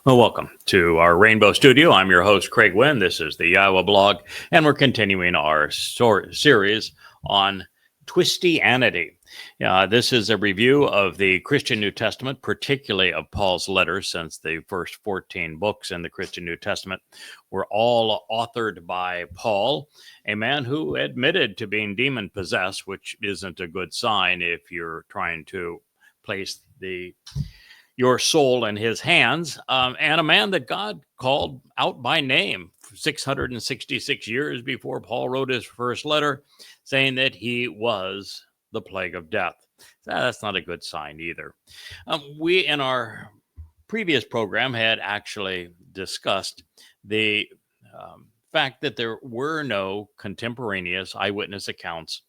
Well, welcome to our Rainbow Studio. I'm your host, Craig Winn. This is the YAHOWAH blog, and we're continuing our series on Twistianity. This is a review of the Christian New Testament, particularly of Paul's letters, since the first 14 books in the Christian New Testament were all authored by Paul, a man who admitted to being demon-possessed, which isn't a good sign if you're trying to place your soul in his hands, and a man that God called out by name 666 years before Paul wrote his first letter, saying that he was the plague of death. That's not a good sign either. We, in our previous program, had actually discussed the fact that there were no contemporaneous eyewitness accounts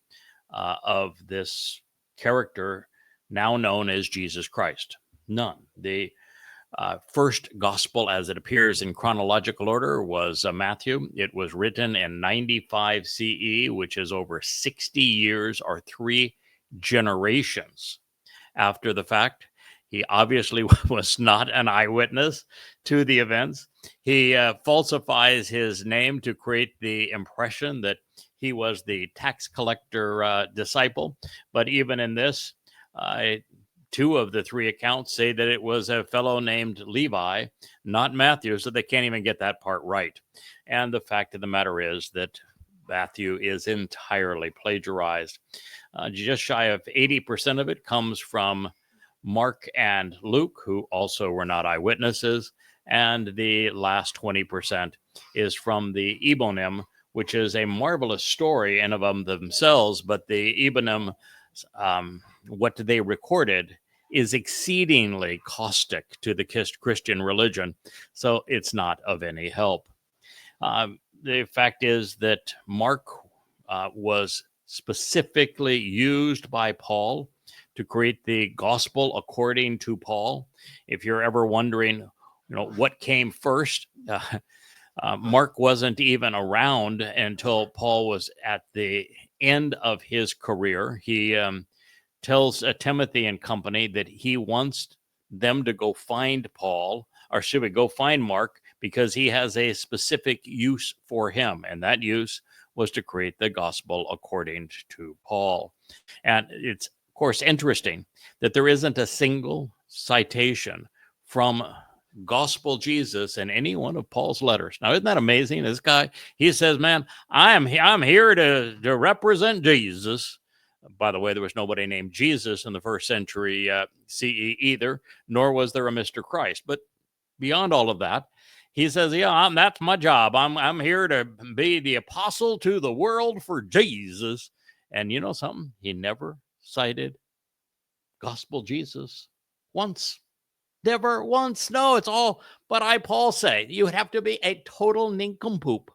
of this character now known as Jesus Christ. None. The first gospel, as it appears in chronological order, was Matthew. It was written in 95 CE, which is over 60 years or 3 generations after the fact. He obviously was not an eyewitness to the events. He falsifies his name to create the impression that he was the tax collector disciple. But even in this, 2 of the 3 accounts say that it was a fellow named Levi, not Matthew, so they can't even get that part right. And the fact of the matter is that Matthew is entirely plagiarized. Just shy of 80% of it comes from Mark and Luke, who also were not eyewitnesses, and the last 20% is from the Ebonim, which is a marvelous story in of themselves, but the Ebonim, what they recorded is exceedingly caustic to the Christian religion, so it's not of any help. The fact is that Mark was specifically used by Paul to create the gospel according to Paul. If you're ever wondering, what came first, Mark wasn't even around until Paul was at the end of his career. He tells Timothy and company that he wants them to go find Paul, or should we go find Mark, because he has a specific use for him, and that use was to create the gospel according to Paul. And it's, of course, interesting that there isn't a single citation from gospel Jesus in any one of Paul's letters. Now, isn't that amazing? This guy, he says, man, I'm here to represent Jesus. By the way, there was nobody named Jesus in the first century CE either, nor was there a Mr. Christ. But beyond all of that, he says, that's my job. I'm here to be the apostle to the world for Jesus. And you know something? He never cited gospel Jesus once. Never once. No, it's all, but I, Paul, say. You would have to be a total nincompoop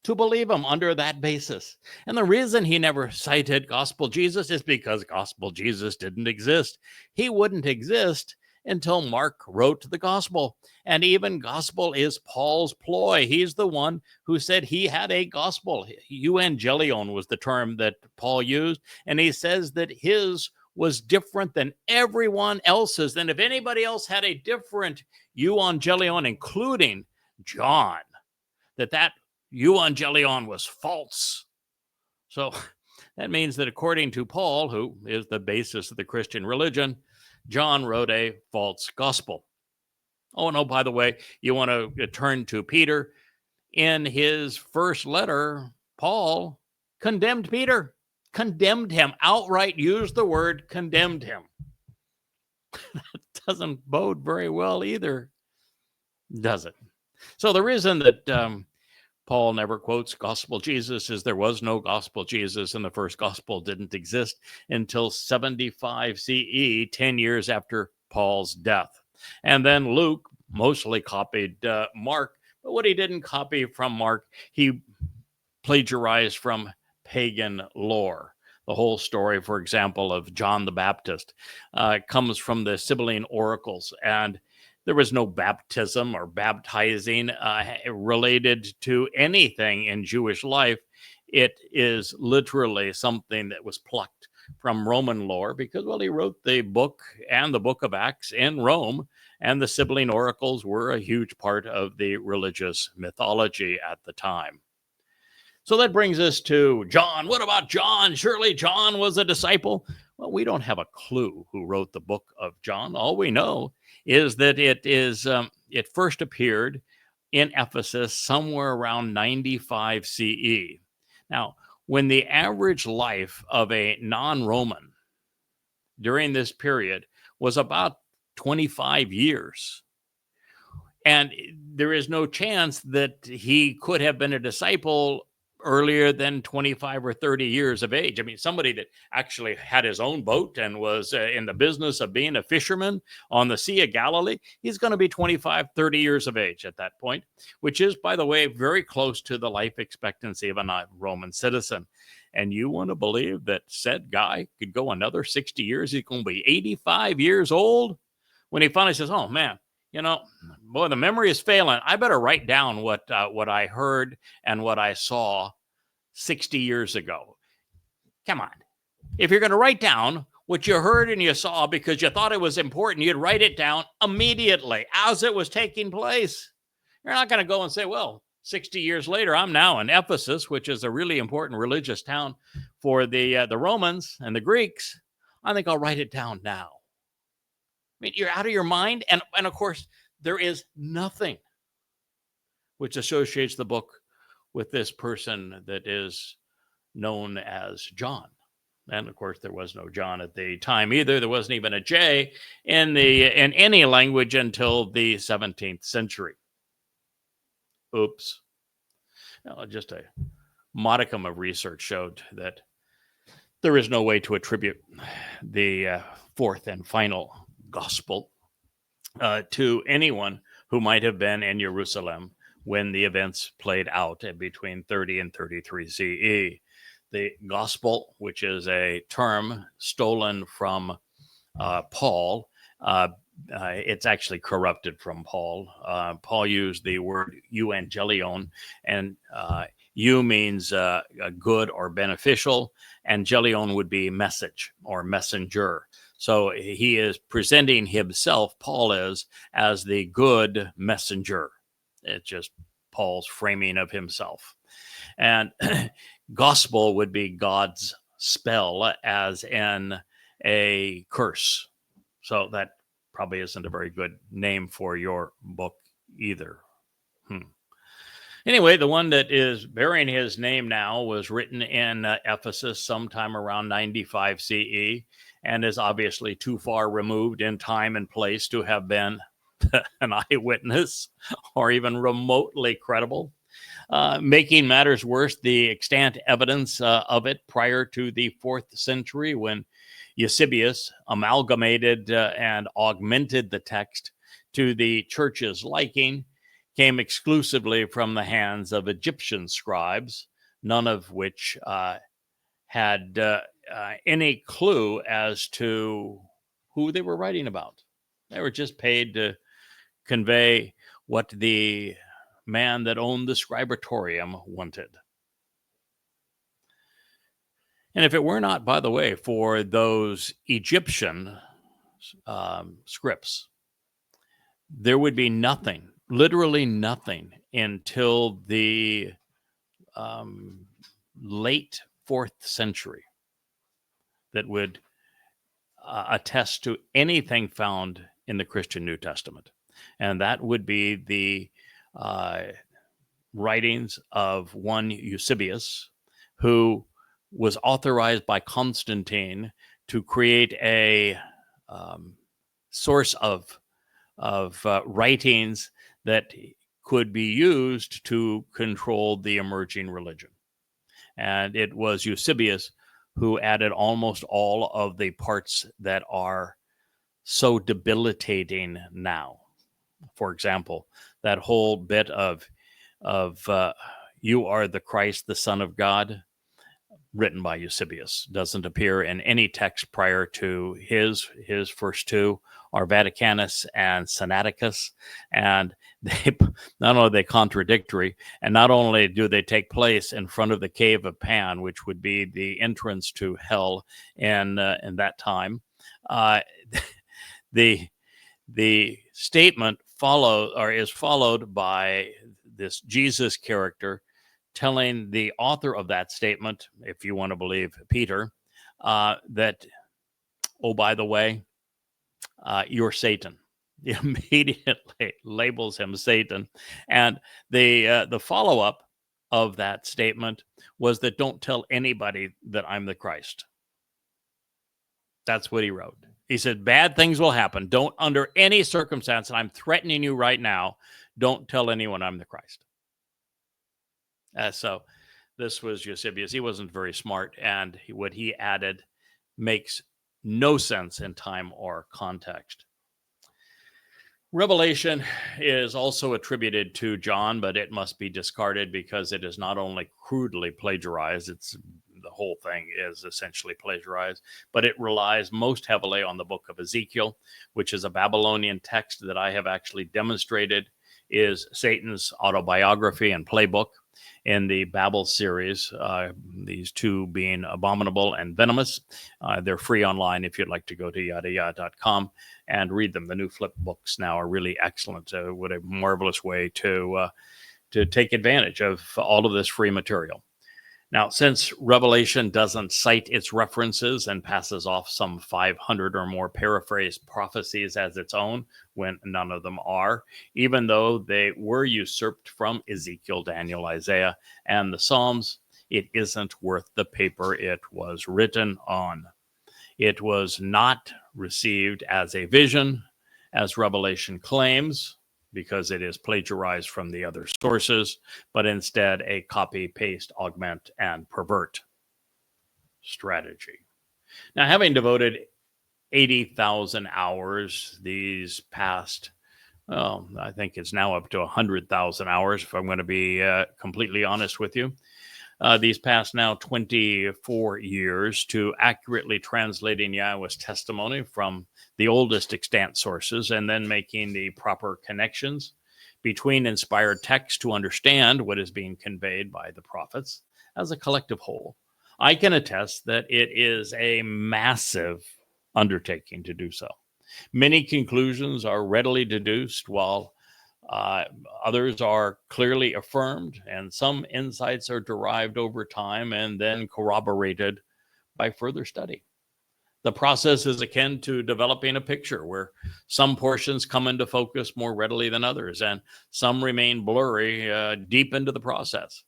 to believe him under that basis. And the reason he never cited gospel Jesus is because gospel Jesus didn't exist. He wouldn't exist until Mark wrote the gospel. And even gospel is Paul's ploy. He's the one who said he had a gospel. Evangelion was the term that Paul used. And he says that his was different than everyone else's. And if anybody else had a different evangelion, including John, that evangelion was false. So that means that according to Paul, who is the basis of the Christian religion, John wrote a false gospel. Oh, no, by the way, you want to turn to Peter. In his first letter, Paul condemned Peter, condemned him, outright used the word condemned him. That doesn't bode very well either, does it? So the reason that Paul never quotes gospel Jesus is there was no gospel Jesus, and the first gospel didn't exist until 75 CE, 10 years after Paul's death. And then Luke mostly copied Mark, but what he didn't copy from Mark, he plagiarized from pagan lore. The whole story, for example, of John the Baptist comes from the Sibylline oracles, and there was no baptism or baptizing related to anything in Jewish life. It is literally something that was plucked from Roman lore because, well, he wrote the book and the book of Acts in Rome, and the sibling oracles were a huge part of the religious mythology at the time. So that brings us to John. What about John? Surely John was a disciple. Well, we don't have a clue who wrote the book of John. All we know is that it first appeared in Ephesus somewhere around 95 CE. Now, when the average life of a non-Roman during this period was about 25 years, and there is no chance that he could have been a disciple earlier than 25 or 30 years of age. I mean, somebody that actually had his own boat and was in the business of being a fisherman on the Sea of Galilee, he's going to be 25, 30 years of age at that point, which is, by the way, very close to the life expectancy of a Roman citizen. And you want to believe that said guy could go another 60 years? He's going to be 85 years old when he finally says, oh, man, you know, boy, the memory is failing. I better write down what I heard and what I saw 60 years ago. Come on. If you're going to write down what you heard and you saw because you thought it was important, you'd write it down immediately as it was taking place. You're not going to go and say, well, 60 years later, I'm now in Ephesus, which is a really important religious town for the Romans and the Greeks. I think I'll write it down now. I mean, you're out of your mind. And of course, there is nothing which associates the book with this person that is known as John. And of course, there was no John at the time either. There wasn't even a J in any language until the 17th century. Oops. Well, just a modicum of research showed that there is no way to attribute the fourth and final gospel to anyone who might have been in Jerusalem when the events played out between 30 and 33 CE. The gospel, which is a term stolen from Paul, it's actually corrupted from Paul. Paul used the word euangelion, and eu means good or beneficial, and gelion would be message or messenger. So he is presenting himself, Paul is, as the good messenger. It's just Paul's framing of himself. And gospel would be God's spell, as in a curse. So that probably isn't a very good name for your book either. Anyway, the one that is bearing his name now was written in Ephesus sometime around 95 CE, and is obviously too far removed in time and place to have been an eyewitness or even remotely credible. Making matters worse, the extant evidence of it prior to the 4th century, when Eusebius amalgamated and augmented the text to the church's liking, came exclusively from the hands of Egyptian scribes, none of which had any clue as to who they were writing about. They were just paid to convey what the man that owned the scribatorium wanted. And if it were not, by the way, for those Egyptian scripts, there would be nothing, literally nothing, until the late 4th century that would attest to anything found in the Christian New Testament. And that would be the writings of one Eusebius, who was authorized by Constantine to create a source of writings that could be used to control the emerging religion. And it was Eusebius who added almost all of the parts that are so debilitating now. For example, that whole bit of you are the Christ, the Son of God, written by Eusebius, doesn't appear in any text prior to his first two, are Vaticanus and Sinaiticus, and they not only are they contradictory, and not only do they take place in front of the cave of Pan, which would be the entrance to hell in that time, the statement is followed by this Jesus character telling the author of that statement, if you want to believe Peter, that, oh, by the way, you're Satan. He immediately labels him Satan. And the follow-up of that statement was that don't tell anybody that I'm the Christ. That's what he wrote. He said, bad things will happen. Don't, under any circumstance, and I'm threatening you right now, don't tell anyone I'm the Christ. So this was Eusebius. He wasn't very smart, and what he added makes no sense in time or context. Revelation is also attributed to John, but it must be discarded because it is not only crudely plagiarized, the whole thing is essentially plagiarized, but it relies most heavily on the book of Ezekiel, which is a Babylonian text that I have actually demonstrated is Satan's autobiography and playbook in the Babel series, these two being Abominable and Venomous. They're free online if you'd like to go to yadayah.com and read them. The new flip books now are really excellent. What a marvelous way to take advantage of all of this free material. Now, since Revelation doesn't cite its references and passes off some 500 or more paraphrased prophecies as its own, when none of them are, even though they were usurped from Ezekiel, Daniel, Isaiah, and the Psalms, it isn't worth the paper it was written on. It was not received as a vision, as Revelation claims, because it is plagiarized from the other sources, but instead a copy, paste, augment, and pervert strategy. Now, having devoted 80,000 hours these past, well, I think it's now up to 100,000 hours, if I'm going to be completely honest with you, these past now 24 years to accurately translating Yahowah's testimony from the oldest extant sources and then making the proper connections between inspired texts to understand what is being conveyed by the prophets as a collective whole. I can attest that it is a massive undertaking to do so. Many conclusions are readily deduced, while others are clearly affirmed, and some insights are derived over time and then corroborated by further study. The process is akin to developing a picture where some portions come into focus more readily than others, and some remain blurry deep into the process.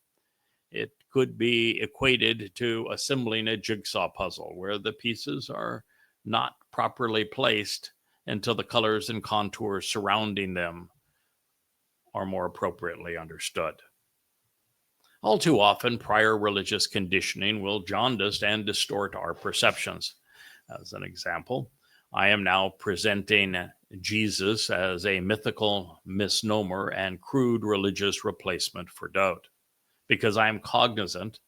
It could be equated to assembling a jigsaw puzzle where the pieces are not properly placed until the colors and contours surrounding them are more appropriately understood. All too often, prior religious conditioning will jaundice and distort our perceptions. As an example, I am now presenting Jesus as a mythical misnomer and crude religious replacement for Dowd, because I am cognizant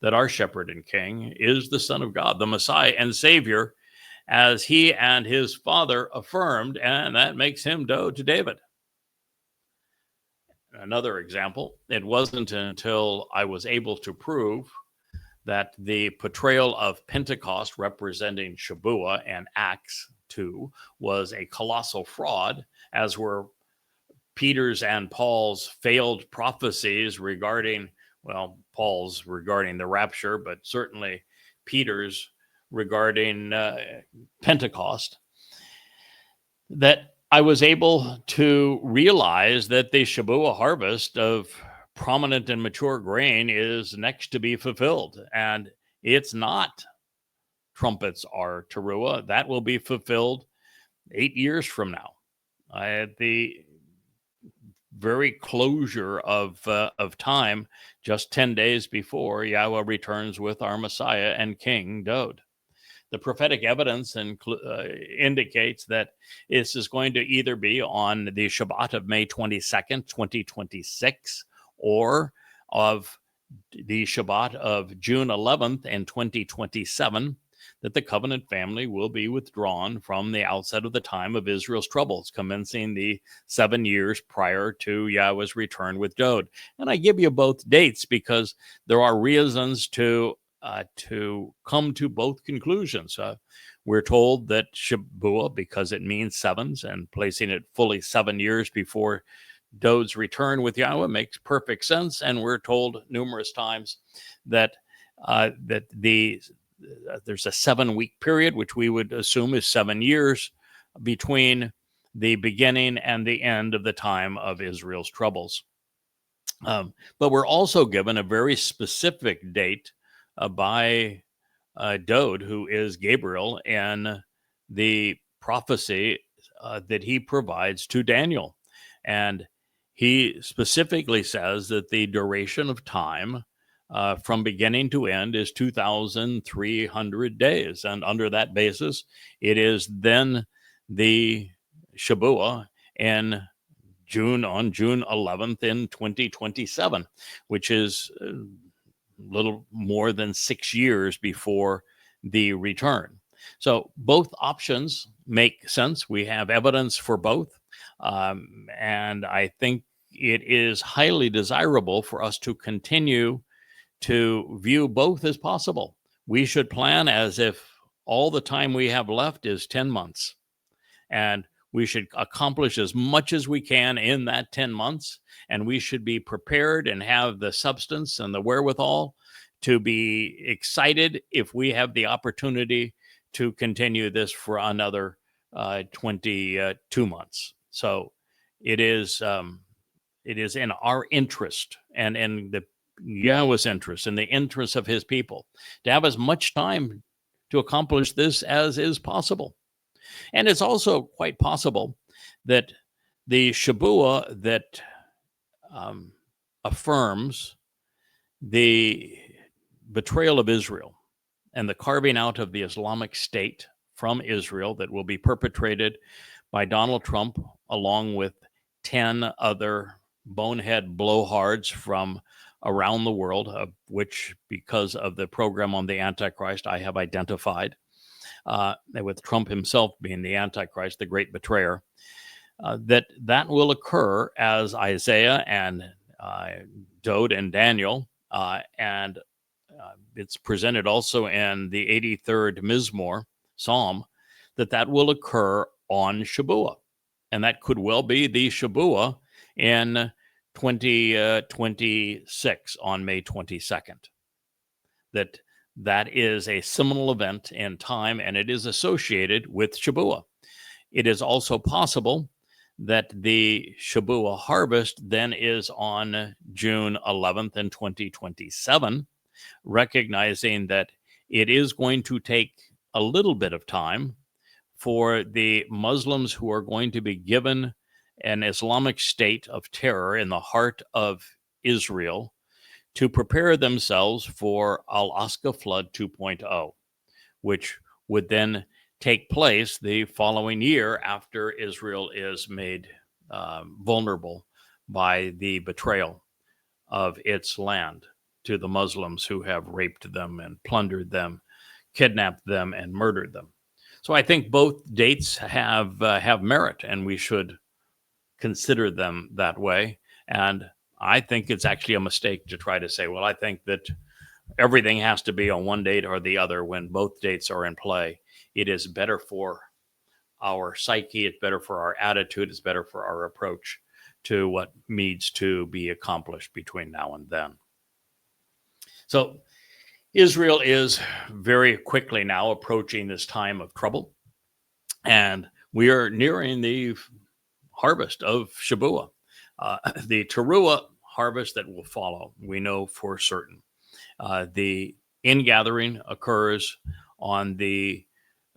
that our shepherd and king is the Son of God, the Messiah and Savior, as he and his father affirmed, and that makes him Dowd to David. Another example, it wasn't until I was able to prove that the portrayal of Pentecost representing Shabuah and Acts 2 was a colossal fraud, as were Peter's and Paul's failed prophecies regarding, well, Paul's regarding the rapture, but certainly Peter's regarding Pentecost, that I was able to realize that the Shabuah harvest of prominent and mature grain is next to be fulfilled. And it's not trumpets are teruah. That will be fulfilled 8 years from now. At the very closure of time, just 10 days before Yahowah returns with our Messiah and King Dowd. The prophetic evidence indicates that this is going to either be on the Shabat of May 22nd, 2026, or of the Shabat of June 11th in 2027, that the covenant family will be withdrawn from the outset of the time of Israel's troubles, commencing the 7 years prior to Yahowah's return with Dowd. And I give you both dates because there are reasons to come to both conclusions. We're told that Shabuah, because it means sevens, and placing it fully 7 years before Dod's return with Yahweh makes perfect sense. And we're told numerous times that there's a 7-week period, which we would assume is 7 years, between the beginning and the end of the time of Israel's troubles. But we're also given a very specific date by Dod, who is Gabriel, in the prophecy that he provides to Daniel. And he specifically says that the duration of time from beginning to end is 2,300 days. And under that basis, it is then the Shabuah on June 11th in 2027, which is a little more than 6 years before the return. So both options make sense. We have evidence for both. And I think it is highly desirable for us to continue to view both as possible. We should plan as if all the time we have left is 10 months. And we should accomplish as much as we can in that 10 months. And we should be prepared and have the substance and the wherewithal to be excited if we have the opportunity to continue this for another 22 months. So it is in our interest and in the Yahweh's interest, in the interest of his people, to have as much time to accomplish this as is possible. And it's also quite possible that the Shabuah that affirms the betrayal of Israel and the carving out of the Islamic State from Israel that will be perpetrated by Donald Trump, along with 10 other bonehead blowhards from around the world, of which, because of the program on the Antichrist, I have identified, with Trump himself being the Antichrist, the great betrayer, that will occur as Isaiah and Dod and Daniel, and it's presented also in the 83rd Mizmor Psalm, that will occur on Shabuah. And that could well be the Shabuah in 2026 on May 22nd. That is a seminal event in time, and it is associated with Shabuah. It is also possible that the Shabuah harvest then is on June 11th in 2027, recognizing that it is going to take a little bit of time for the Muslims who are going to be given an Islamic state of terror in the heart of Israel to prepare themselves for Al-Aqsa Flood 2.0, which would then take place the following year after Israel is made vulnerable by the betrayal of its land to the Muslims who have raped them and plundered them, kidnapped them, and murdered them. So I think both dates have merit, and we should consider them that way. And I think it's actually a mistake to try to say, well, I think that everything has to be on one date or the other when both dates are in play. It is better for our psyche, it's better for our attitude, it's better for our approach to what needs to be accomplished between now and then. So Israel is very quickly now approaching this time of trouble, and we are nearing the harvest of Shabuah. The Towrah harvest that will follow, we know for certain. The ingathering occurs on the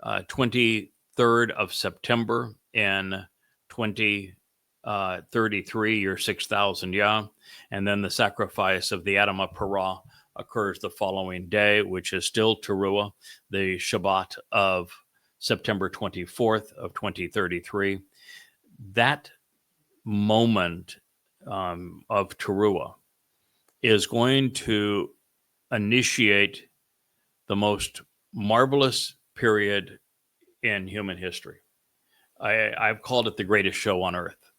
23rd of September in 2033, year 6000 Yah, and then the sacrifice of the Adam of Parah occurs the following day, which is still Towrah, the Shabat of September 24th of 2033. That moment of Towrah is going to initiate the most marvelous period in human history. I've called it the greatest show on earth.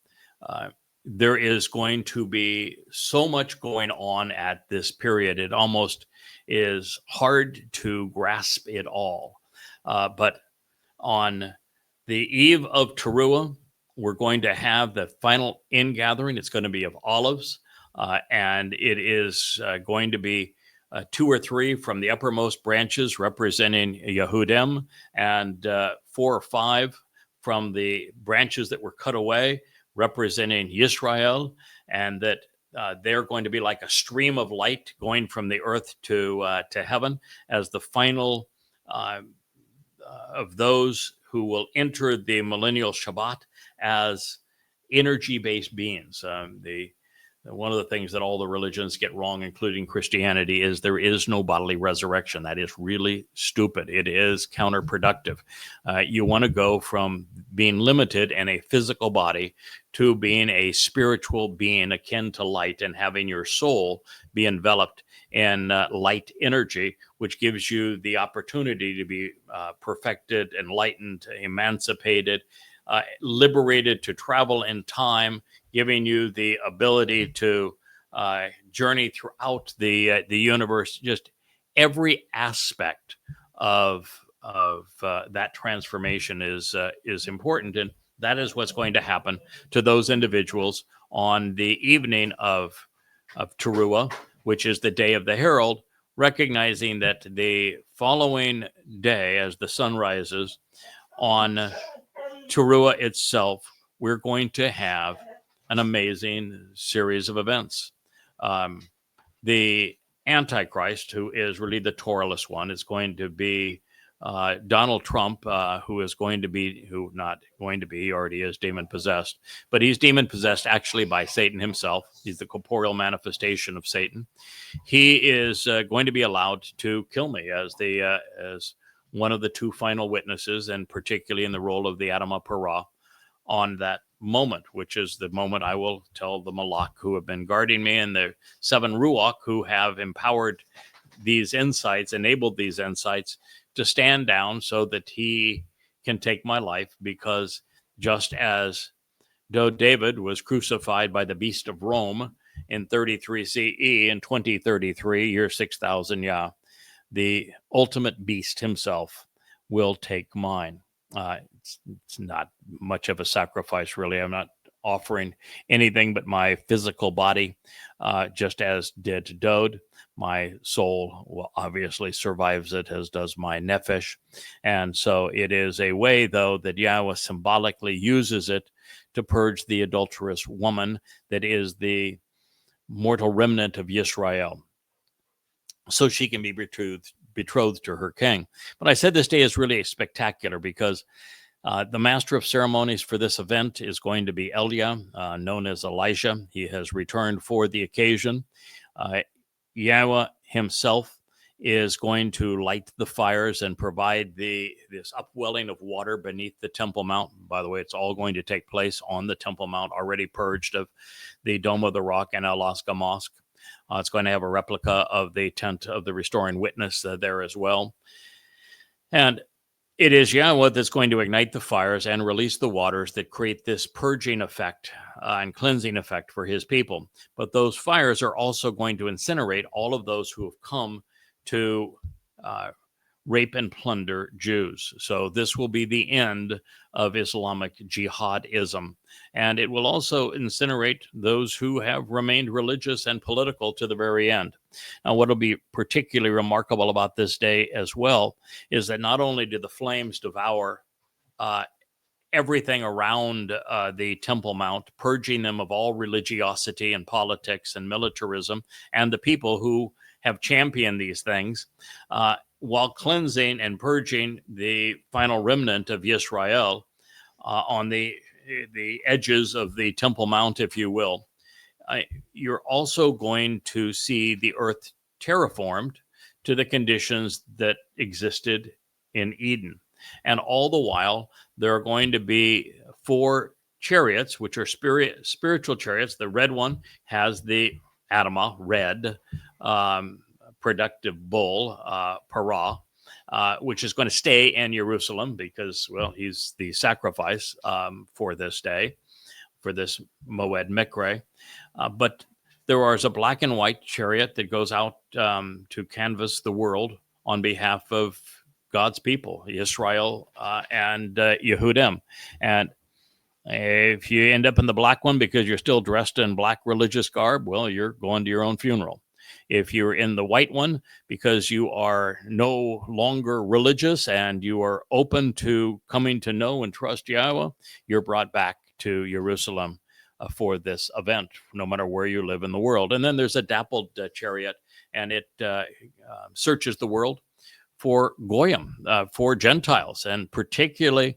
There is going to be so much going on at this period. It almost is hard to grasp it all. But on the eve of Towrah, we're going to have the final ingathering. It's going to be of olives, and it is going to be 2 or 3 from the uppermost branches representing Yehudim, and 4 or 5 from the branches that were cut away representing Yisrael, and that they're going to be like a stream of light going from the earth to heaven as the final of those who will enter the millennial Shabat as energy-based beings. One of the things that all the religions get wrong, including Christianity, is there is no bodily resurrection. That is really stupid. It is counterproductive. You want to go from being limited in a physical body to being a spiritual being akin to light and having your soul be enveloped in light energy, which gives you the opportunity to be perfected, enlightened, emancipated, liberated to travel in time, giving you the ability to journey throughout the universe. Just every aspect of that transformation is important, and that is what's going to happen to those individuals on the evening of Towrah, which is the day of the herald, recognizing that the following day, as the sun rises on Towrah itself, we're going to have an amazing series of events. The Antichrist, who is really the Torahless one, is going to be Donald Trump, who not going to be, he already is demon possessed, but he's demon possessed actually by Satan himself. He's the corporeal manifestation of Satan. He is going to be allowed to kill me as one of the 2 final witnesses, and particularly in the role of the Adamah Parah on that moment, which is the moment I will tell the Malach who have been guarding me and the 7 Ruach who have empowered these insights, enabled these insights, to stand down so that he can take my life, because just as David was crucified by the beast of Rome in 33 CE, in 2033, year 6000 Yah, the ultimate beast himself will take mine. It's not much of a sacrifice, really. I'm not offering anything but my physical body, just as did Dode. My soul obviously survives it, as does my nephesh. And so it is a way, though, that Yahweh symbolically uses it to purge the adulterous woman that is the mortal remnant of Yisrael, so she can be betrothed to her king. But I said this day is really spectacular because the master of ceremonies for this event is going to be Elia, known as Elijah. He has returned for the occasion. Yahweh himself is going to light the fires and provide this upwelling of water beneath the Temple Mount. By the way, it's all going to take place on the Temple Mount, already purged of the Dome of the Rock and Alaska Mosque. It's going to have a replica of the tent of the Restoring Witness there as well. And it is Yahweh that's going to ignite the fires and release the waters that create this purging effect and cleansing effect for his people. But those fires are also going to incinerate all of those who have come to rape and plunder Jews. So this will be the end of Islamic jihadism. And it will also incinerate those who have remained religious and political to the very end. Now, what will be particularly remarkable about this day as well is that not only do the flames devour everything around the Temple Mount, purging them of all religiosity and politics and militarism, and the people who have championed these things, while cleansing and purging the final remnant of Yisrael on the edges of the Temple Mount, if you will. You're also going to see the earth terraformed to the conditions that existed in Eden. And all the while, there are going to be 4 chariots, which are spiritual chariots. The red one has the Adamah, red, productive bull, Parah, which is going to stay in Jerusalem because, well, he's the sacrifice for this day, for this Moed Mikre. But there is a black and white chariot that goes out to canvass the world on behalf of God's people, Israel and Yehudim. And if you end up in the black one because you're still dressed in black religious garb, well, you're going to your own funeral. If you're in the white one because you are no longer religious and you are open to coming to know and trust Yahweh, you're brought back to Jerusalem for this event, no matter where you live in the world. And then there's a dappled chariot, and it searches the world for Goyim, for Gentiles, and particularly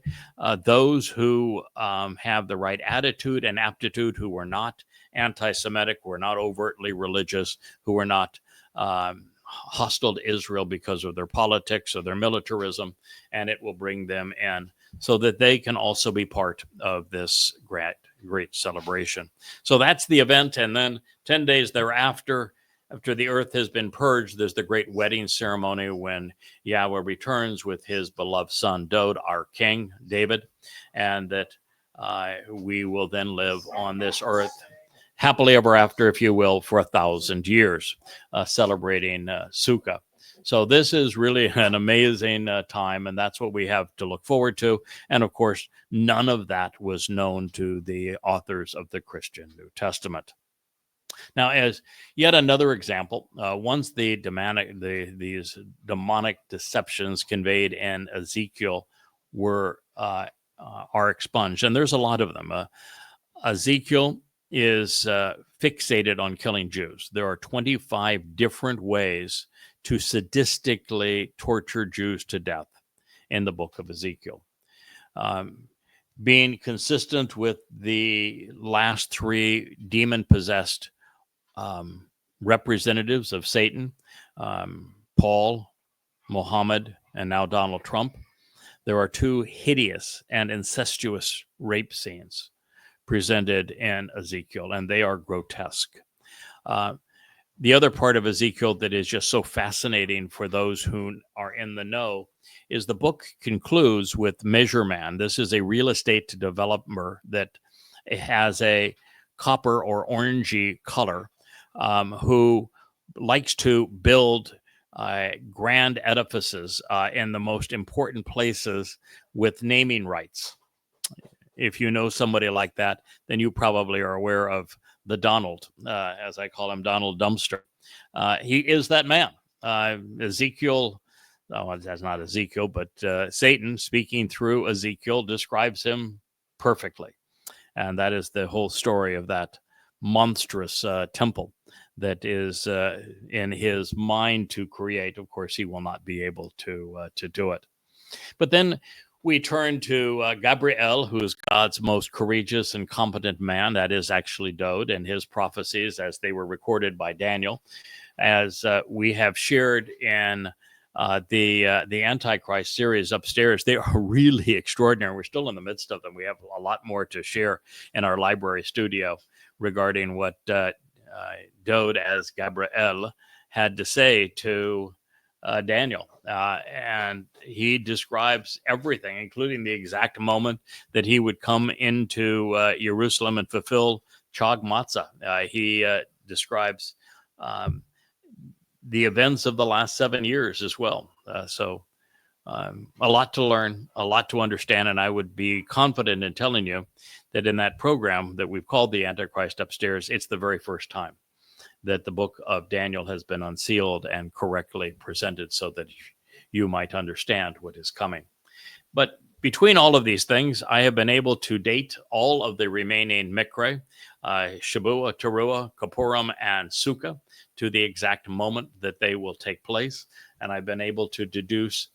those who have the right attitude and aptitude, who are not anti-Semitic, who are not overtly religious, who are not hostile to Israel because of their politics or their militarism, and it will bring them in so that they can also be part of this great celebration. So that's the event, and then 10 days thereafter, after the earth has been purged, there's the great wedding ceremony when Yahweh returns with his beloved son, Dod, our king, David, and that we will then live on this earth happily ever after, if you will, for 1,000 years, celebrating Sukkah. So this is really an amazing time, and that's what we have to look forward to. And of course, none of that was known to the authors of the Christian New Testament. Now, as yet another example, once these demonic deceptions conveyed in Ezekiel are expunged, and there's a lot of them. Ezekiel is fixated on killing Jews. There are 25 different ways to sadistically torture Jews to death in the book of Ezekiel. Being consistent with the last three demon-possessed representatives of Satan, Paul, Mohammed, and now Donald Trump, there are two hideous and incestuous rape scenes presented in Ezekiel, and they are grotesque. The other part of Ezekiel that is just so fascinating for those who are in the know is the book concludes with Measure Man. This is a real estate developer that has a copper or orangey color, who likes to build grand edifices in the most important places with naming rights. If you know somebody like that, then you probably are aware of the Donald, as I call him, Donald Dumpster. He is that man. Ezekiel, that's not Ezekiel, but Satan speaking through Ezekiel describes him perfectly. And that is the whole story of that monstrous temple that is in his mind to create. Of course, he will not be able to do it. But then we turn to Gabriel, who is God's most courageous and competent man. That is actually Dod, and his prophecies as they were recorded by Daniel. As we have shared in the Antichrist series upstairs, they are really extraordinary. We're still in the midst of them. We have a lot more to share in our library studio regarding what Dod as Gabriel had to say to Daniel. And he describes everything, including the exact moment that he would come into Jerusalem and fulfill Chag Matzah. He describes the events of the last 7 years as well. So a lot to learn, a lot to understand, and I would be confident in telling you that in that program that we've called the Antichrist Upstairs, it's the very first time that the book of Daniel has been unsealed and correctly presented so that you might understand what is coming. But between all of these things, I have been able to date all of the remaining Mikre, Shabuah, Towrah, Kippurim, and Sukkah to the exact moment that they will take place. And I've been able to deduce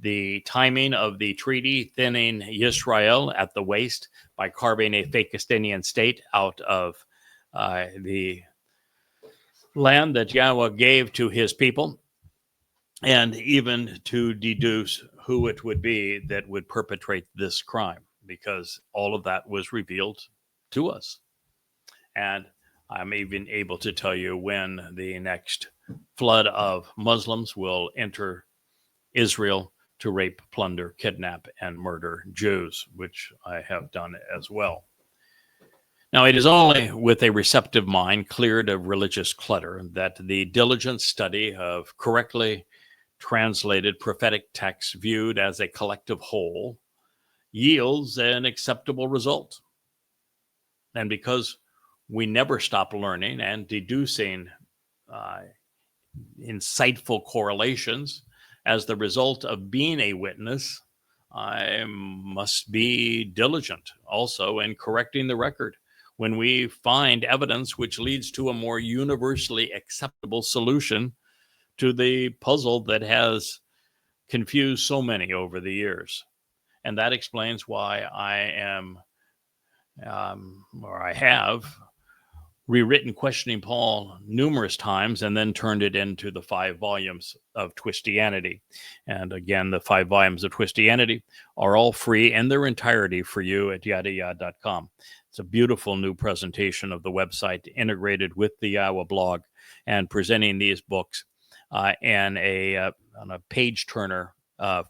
the timing of the treaty thinning Israel at the waist by carving a fake Palestinian state out of the land that Yahweh gave to his people, and even to deduce who it would be that would perpetrate this crime, because all of that was revealed to us. And I'm even able to tell you when the next flood of Muslims will enter Israel to rape, plunder, kidnap, and murder Jews, which I have done as well. Now, it is only with a receptive mind cleared of religious clutter that the diligent study of correctly translated prophetic text viewed as a collective whole yields an acceptable result. And because we never stop learning and deducing insightful correlations as the result of being a witness, I must be diligent also in correcting the record when we find evidence which leads to a more universally acceptable solution to the puzzle that has confused so many over the years. And that explains why I am, or I have, rewritten Questioning Paul numerous times and then turned it into the 5 volumes of Twistianity. And again, the 5 volumes of Twistianity are all free in their entirety for you at YAHOWAH.com. It's a beautiful new presentation of the website integrated with the YAHOWAH blog and presenting these books in on a page turner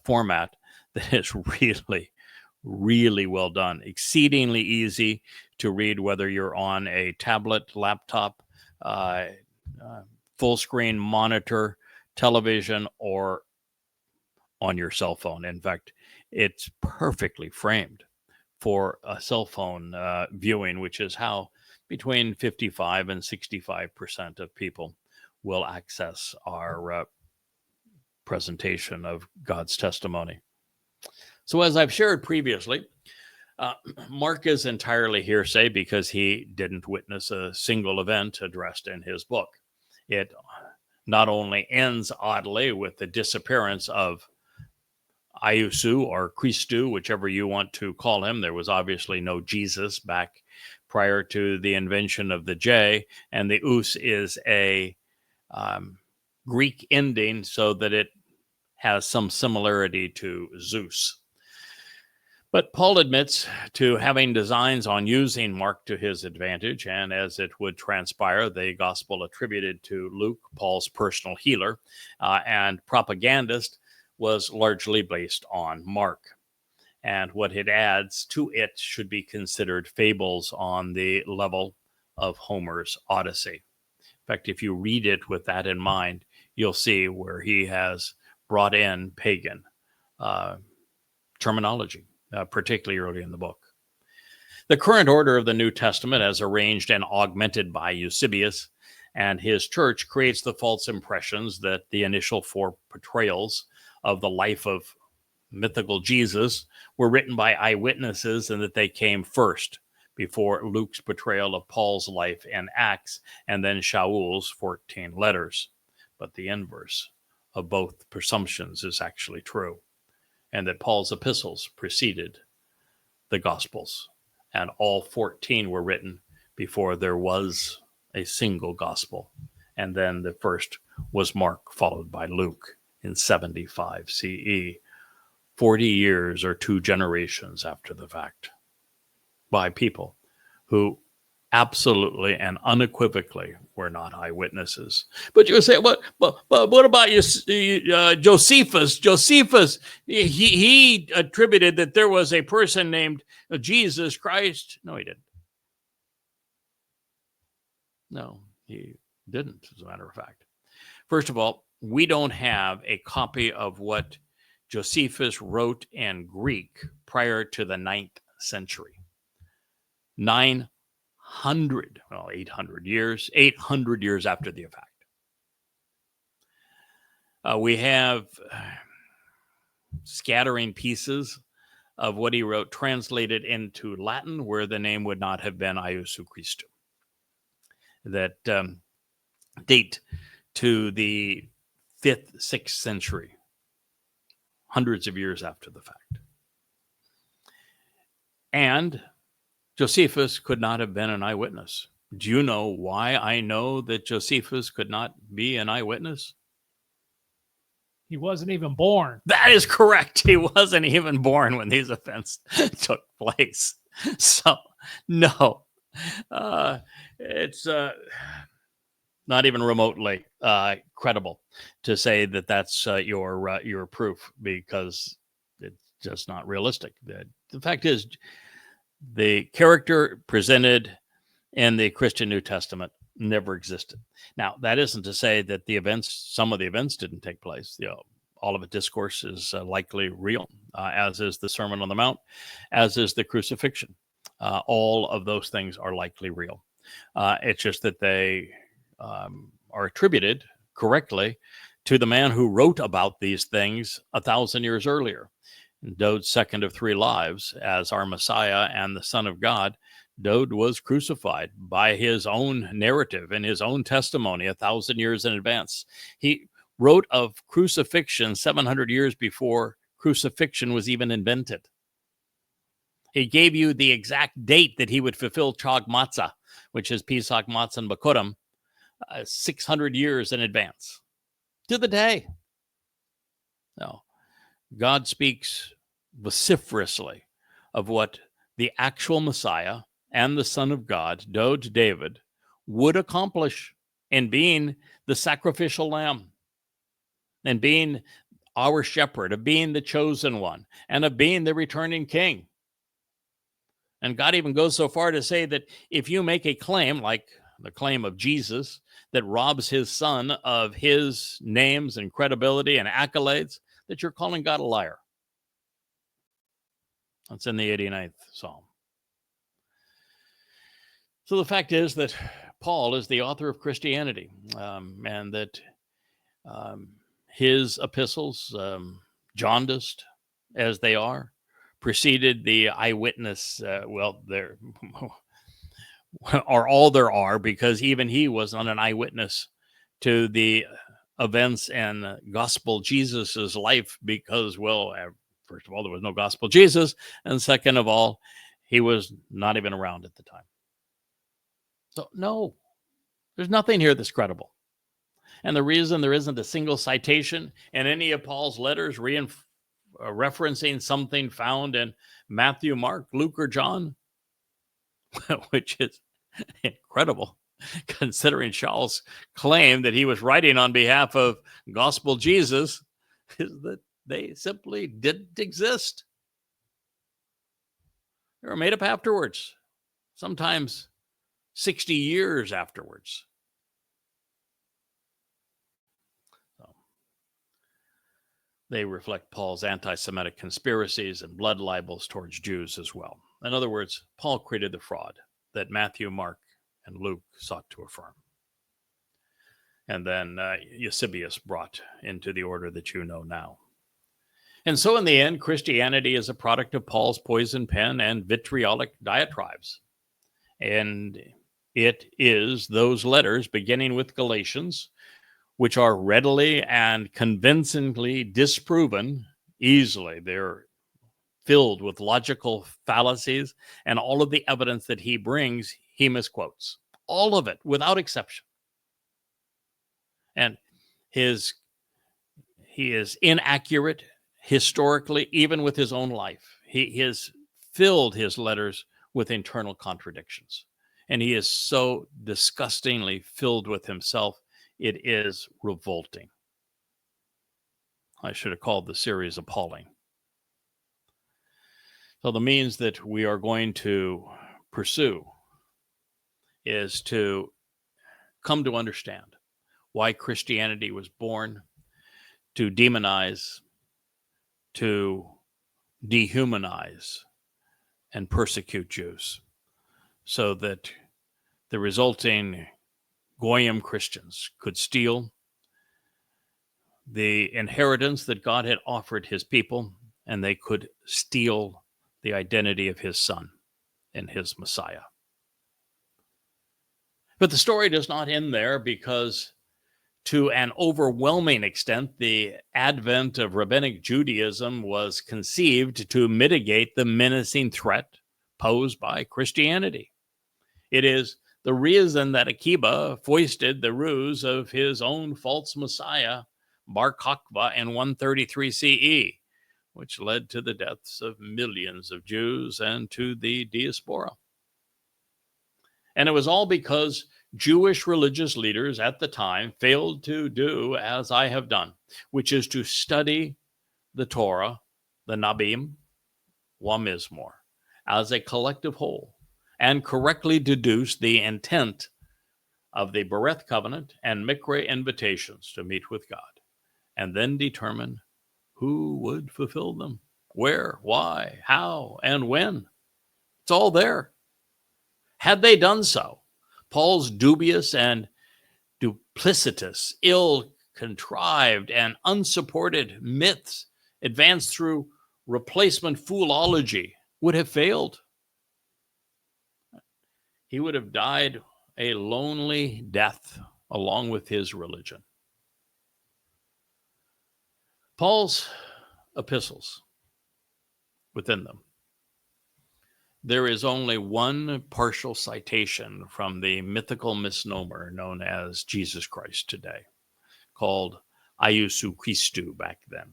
format that is really, really well done. Exceedingly easy to read, whether you're on a tablet, laptop, full screen monitor, television, or on your cell phone. In fact, it's perfectly framed for a cell phone viewing, which is how between 55 and 65% of people will access our presentation of God's testimony. So as I've shared previously, Mark is entirely hearsay because he didn't witness a single event addressed in his book. It not only ends oddly with the disappearance of Iesu or Christu, whichever you want to call him. There was obviously no Jesus back prior to the invention of the J, and the us is a Greek ending so that it has some similarity to Zeus. But Paul admits to having designs on using Mark to his advantage, and as it would transpire, the gospel attributed to Luke, Paul's personal healer and propagandist, was largely based on Mark. And what it adds to it should be considered fables on the level of Homer's Odyssey. In fact, if you read it with that in mind, you'll see where he has brought in pagan terminology, particularly early in the book. The current order of the New Testament, as arranged and augmented by Eusebius and his church, creates the false impressions that the initial 4 portrayals of the life of mythical Jesus were written by eyewitnesses and that they came first, before Luke's portrayal of Paul's life in Acts and then Shaul's 14 letters. But the inverse of both presumptions is actually true, and that Paul's epistles preceded the Gospels, and all 14 were written before there was a single Gospel. And then the first was Mark, followed by Luke in 75 CE, 40 years or 2 generations after the fact, by people who absolutely and unequivocally were not eyewitnesses. But you say, what about Josephus? Josephus, he attributed that there was a person named Jesus Christ. No, he didn't. No, he didn't, as a matter of fact. First of all, we don't have a copy of what Josephus wrote in Greek prior to the 9th century. 800 years after the fact. We have scattering pieces of what he wrote translated into Latin, where the name would not have been Iesu Christu, that date to the 5th, 6th century, hundreds of years after the fact. And Josephus could not have been an eyewitness. Do you know why I know that Josephus could not be an eyewitness? He wasn't even born. That is correct. He wasn't even born when these events took place. So, no, it's not even remotely credible to say that that's your proof, because it's just not realistic. The fact is, the character presented in the Christian New Testament never existed. Now, that isn't to say that some of the events didn't take place. Olivet Discourse is likely real, as is the Sermon on the Mount, as is the crucifixion. All of those things are likely real. It's just that they are attributed correctly to the man who wrote about these things 1,000 years earlier. Dode's second of three lives as our Messiah and the Son of God, Dode was crucified by his own narrative and his own testimony 1,000 years in advance. He wrote of crucifixion 700 years before crucifixion was even invented. He gave you the exact date that he would fulfill Chag Matzah, which is Pesach, Matzah, and Bikurim, 600 years in advance, to the day. Now, God speaks vociferously of what the actual Messiah and the Son of God, Dode David, would accomplish in being the sacrificial lamb, and being our shepherd, of being the chosen one, and of being the returning king. And God even goes so far to say that if you make a claim, like the claim of Jesus, that robs his son of his names and credibility and accolades, that you're calling God a liar. That's in the 89th Psalm. So the fact is that Paul is the author of Christianity, and that his epistles, jaundiced as they are, preceded the eyewitness. There are all there are, because even he was not an eyewitness to the events and gospel Jesus's life, because, first of all, there was no gospel Jesus, and second of all, he was not even around at the time. So no, there's nothing here that's credible. And the reason there isn't a single citation in any of Paul's letters referencing something found in Matthew, Mark, Luke, or John, which is incredible, considering Shaul's claim that he was writing on behalf of gospel Jesus, is that they simply didn't exist. They were made up afterwards, sometimes 60 years afterwards. So, they reflect Paul's anti-Semitic conspiracies and blood libels towards Jews as well. In other words, Paul created the fraud that Matthew, Mark, and Luke sought to affirm. And then Eusebius brought into the order that you know now. And so in the end, Christianity is a product of Paul's poison pen and vitriolic diatribes. And it is those letters, beginning with Galatians, which are readily and convincingly disproven easily. They're filled with logical fallacies, and all of the evidence that he brings, he misquotes. All of it, without exception. And he is inaccurate historically, even with his own life. He has filled his letters with internal contradictions. And he is so disgustingly filled with himself, it is revolting. I should have called the series Appalling. So the means that we are going to pursue is to come to understand why Christianity was born, to demonize, to dehumanize, and persecute Jews, so that the resulting Goyim Christians could steal the inheritance that God had offered his people, and they could steal the identity of his son and his Messiah. But the story does not end there, because to an overwhelming extent, the advent of rabbinic Judaism was conceived to mitigate the menacing threat posed by Christianity. It is the reason that Akiba foisted the ruse of his own false Messiah, Bar Kokhba, in 133 CE, which led to the deaths of millions of Jews and to the diaspora. And it was all because Jewish religious leaders at the time failed to do as I have done, which is to study the Torah, the Nabim, Mizmor, as a collective whole, and correctly deduce the intent of the Bereth covenant and Mikra invitations to meet with God, and then determine Who would fulfill them? Where, why, how, and when? It's all there. Had they done so, Paul's dubious and duplicitous, ill-contrived, and unsupported myths advanced through replacement foolology would have failed. He would have died a lonely death along with his religion. Paul's epistles, within them, there is only one partial citation from the mythical misnomer known as Jesus Christ today, called Iesu Christou back then.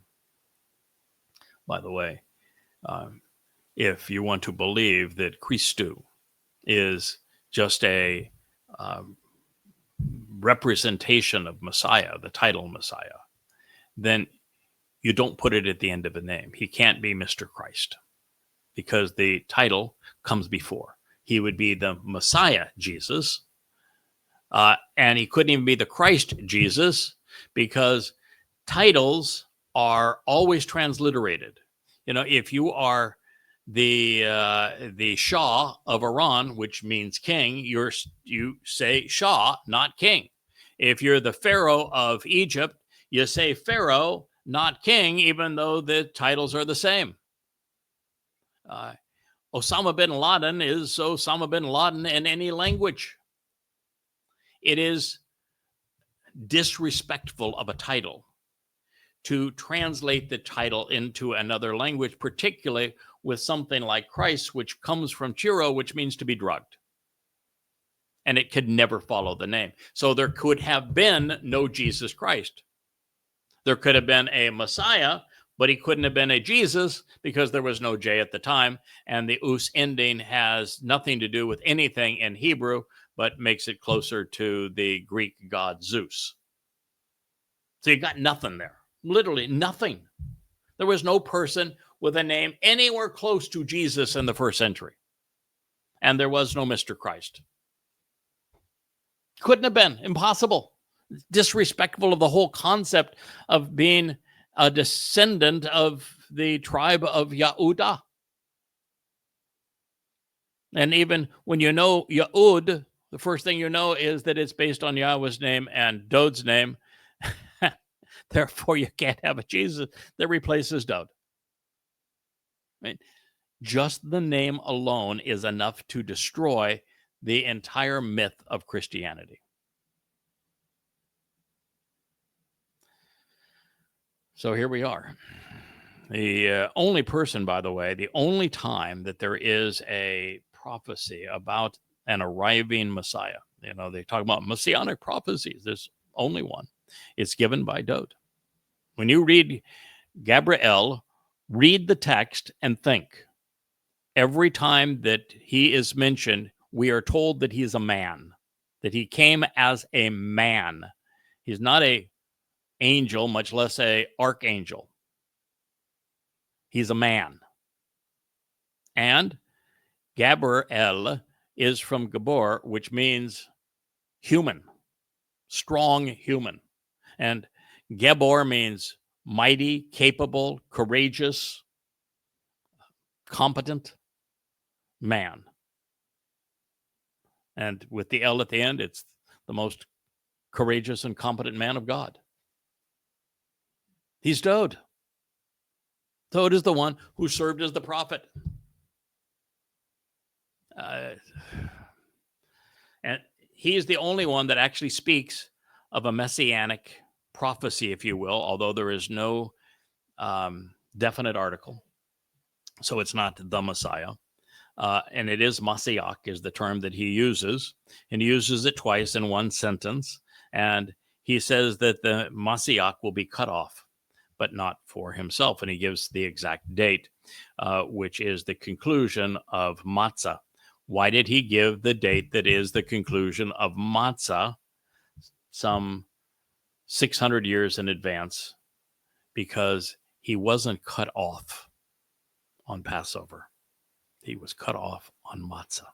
By the way, if you want to believe that Christou is just a representation of Messiah, the title Messiah, then you don't put it at the end of a name. He can't be Mr. Christ because the title comes before. He would be the Messiah Jesus, and he couldn't even be the Christ Jesus because titles are always transliterated. You know, if you are the Shah of Iran, which means king, you say Shah, not king. If you're the Pharaoh of Egypt, you say Pharaoh, not king, even though the titles are the same. Osama bin Laden is Osama bin Laden in any language. It is disrespectful of a title to translate the title into another language, particularly with something like Christ, which comes from chiro, which means to be drugged. And it could never follow the name. So there could have been no Jesus Christ. There could have been a Messiah, but he couldn't have been a Jesus because there was no J at the time. And the us ending has nothing to do with anything in Hebrew, but makes it closer to the Greek god Zeus. So you got nothing there. Literally nothing. There was no person with a name anywhere close to Jesus in the first century. And there was no Mr. Christ. Couldn't have been. Impossible. Disrespectful of the whole concept of being a descendant of the tribe of Yehudah. And even when you know Yehud, the first thing you know is that it's based on Yahweh's name and Dod's name. Therefore, you can't have a Jesus that replaces Dod. Right? Just the name alone is enough to destroy the entire myth of Christianity. So here we are. The only person, by the way, the only time that there is a prophecy about an arriving Messiah, you know, they talk about messianic prophecies. There's only one. It's given by Dod. When you read Gabriel, read the text and think. Every time that he is mentioned, we are told that he is a man, that he came as a man. He's not an angel, much less an archangel. He's a man. And Gabriel is from Gabor, which means human, strong human. And Gabor means mighty, capable, courageous, competent man. And with the L at the end, it's the most courageous and competent man of God. He's Dod. Dod is the one who served as the prophet. And he is the only one that actually speaks of a messianic prophecy, if you will, although there is no definite article. So it's not the Messiah. And it is Mashiach is the term that he uses. And he uses it twice in one sentence. And he says that the Mashiach will be cut off, but not for himself. And he gives the exact date, which is the conclusion of Matzah. Why did he give the date that is the conclusion of Matzah some 600 years in advance? Because he wasn't cut off on Passover. He was cut off on Matzah.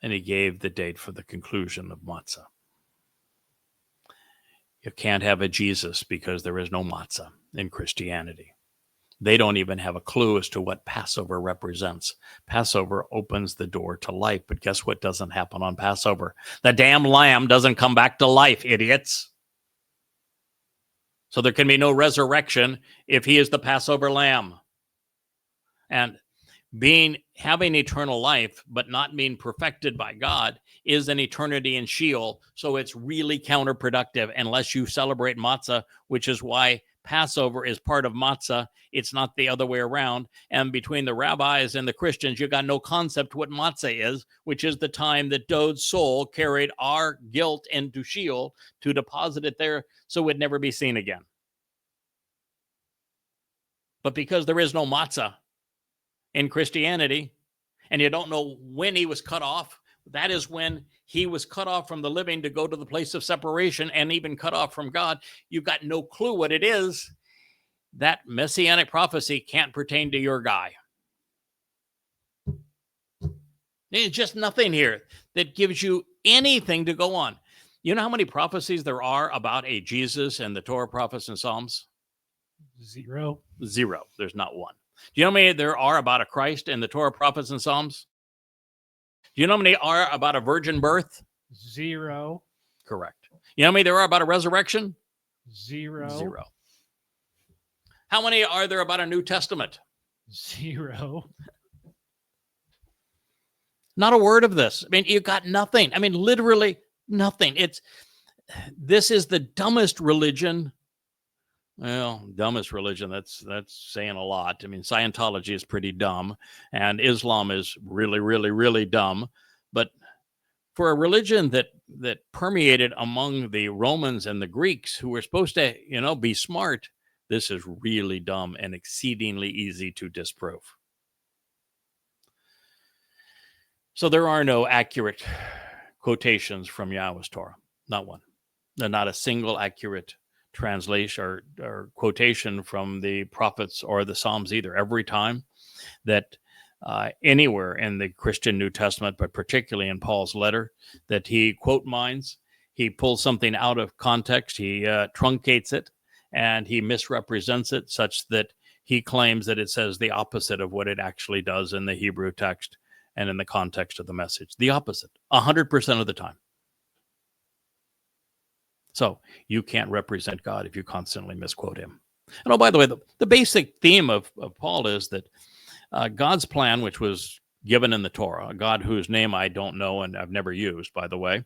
And he gave the date for the conclusion of Matzah. You can't have a Jesus because there is no Matzah in Christianity. They don't even have a clue as to what Passover represents. Passover opens the door to life, but guess what doesn't happen on Passover? The damn lamb doesn't come back to life, idiots. So there can be no resurrection if he is the Passover lamb. And having eternal life, but not being perfected by God, is an eternity in Sheol. So it's really counterproductive unless you celebrate matzah, which is why Passover is part of matzah. It's not the other way around. And between the rabbis and the Christians, you got no concept what matzah is, which is the time that Dod's soul carried our guilt into Sheol to deposit it there so it would never be seen again. But because there is no matzah in Christianity, and you don't know when he was cut off, that is when he was cut off from the living to go to the place of separation and even cut off from God. You've got no clue what it is. That messianic prophecy can't pertain to your guy. There's just nothing here that gives you anything to go on. You know how many prophecies there are about a Jesus and the Torah prophets and Psalms? Zero. There's not one. Do you know how many there are about a Christ and the Torah prophets and Psalms? Do you know how many are about a virgin birth? Zero. Correct. You know how many there are about a resurrection? Zero. How many are there about a New Testament? Zero. Not a word of this. I mean, you got nothing. I mean, literally nothing. This is the dumbest religion. Well, dumbest religion, that's saying a lot. I mean, Scientology is pretty dumb, and Islam is really, really, really dumb. But for a religion that permeated among the Romans and the Greeks, who were supposed to, be smart, this is really dumb and exceedingly easy to disprove. So there are no accurate quotations from Yahweh's Torah. Not one. Not a single accurate translation or quotation from the prophets or the Psalms either. Every time that anywhere in the Christian New Testament, but particularly in Paul's letter, that he quote mines, he pulls something out of context, he truncates it, and he misrepresents it such that he claims that it says the opposite of what it actually does in the Hebrew text and in the context of the message. The opposite, 100% of the time. So you can't represent God if you constantly misquote him. And oh, by the way, the basic theme of Paul is that God's plan, which was given in the Torah, a God whose name I don't know and I've never used, by the way,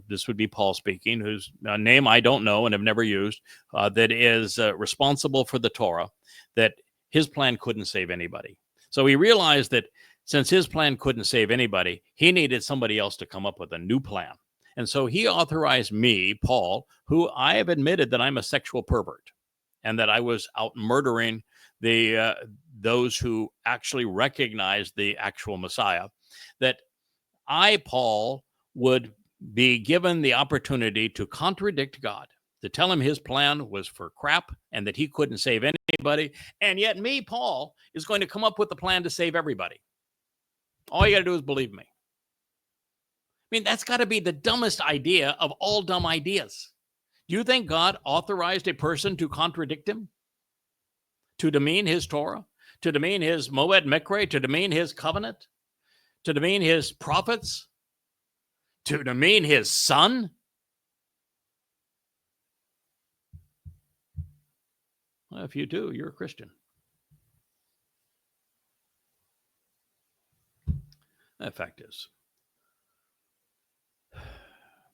this would be Paul speaking, whose name I don't know and have never used, that is responsible for the Torah, that his plan couldn't save anybody. So he realized that since his plan couldn't save anybody, he needed somebody else to come up with a new plan. And so he authorized me, Paul, who I have admitted that I'm a sexual pervert and that I was out murdering those who actually recognized the actual Messiah, that I, Paul, would be given the opportunity to contradict God, to tell him his plan was for crap and that he couldn't save anybody. And yet me, Paul, is going to come up with a plan to save everybody. All you got to do is believe me. I mean, that's got to be the dumbest idea of all dumb ideas. Do you think God authorized a person to contradict him? To demean his Torah? To demean his Moed Mikre? To demean his covenant? To demean his prophets? To demean his son? Well, if you do, you're a Christian. The fact is,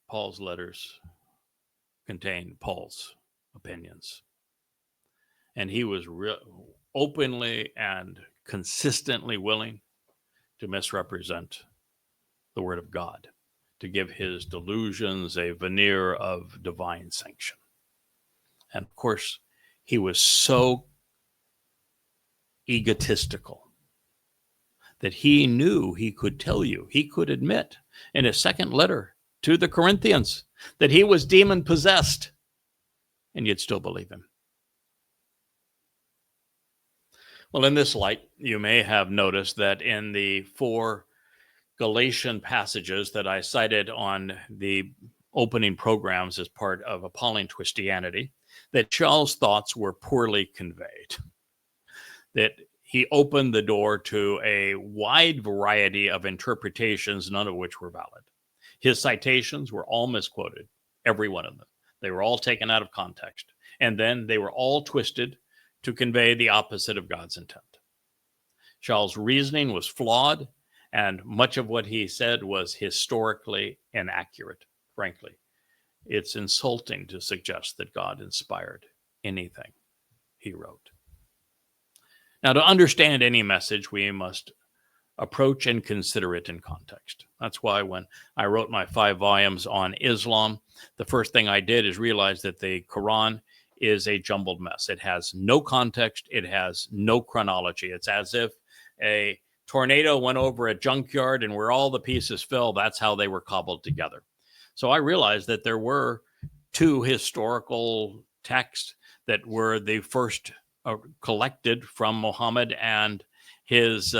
Paul's letters contain Paul's opinions. And he was openly and consistently willing to misrepresent the word of God, to give his delusions a veneer of divine sanction. And of course, he was so egotistical that he knew he could tell you, he could admit in his second letter to the Corinthians that he was demon possessed, and you'd still believe him. Well, in this light, you may have noticed that in the 4 Galatian passages that I cited on the opening programs as part of Appalling Twistianity, that Charles' thoughts were poorly conveyed. that he opened the door to a wide variety of interpretations, none of which were valid. His citations were all misquoted, every one of them. They were all taken out of context. And then they were all twisted to convey the opposite of God's intent. Shaul's reasoning was flawed, and much of what he said was historically inaccurate, frankly. It's insulting to suggest that God inspired anything he wrote. Now, to understand any message, we must approach and consider it in context. That's why when I wrote my 5 volumes on Islam, the first thing I did is realize that the Quran is a jumbled mess. It has no context. It has no chronology. It's as if a tornado went over a junkyard, and where all the pieces fell, that's how they were cobbled together. So I realized that there were 2 historical texts that were the first collected from Muhammad and his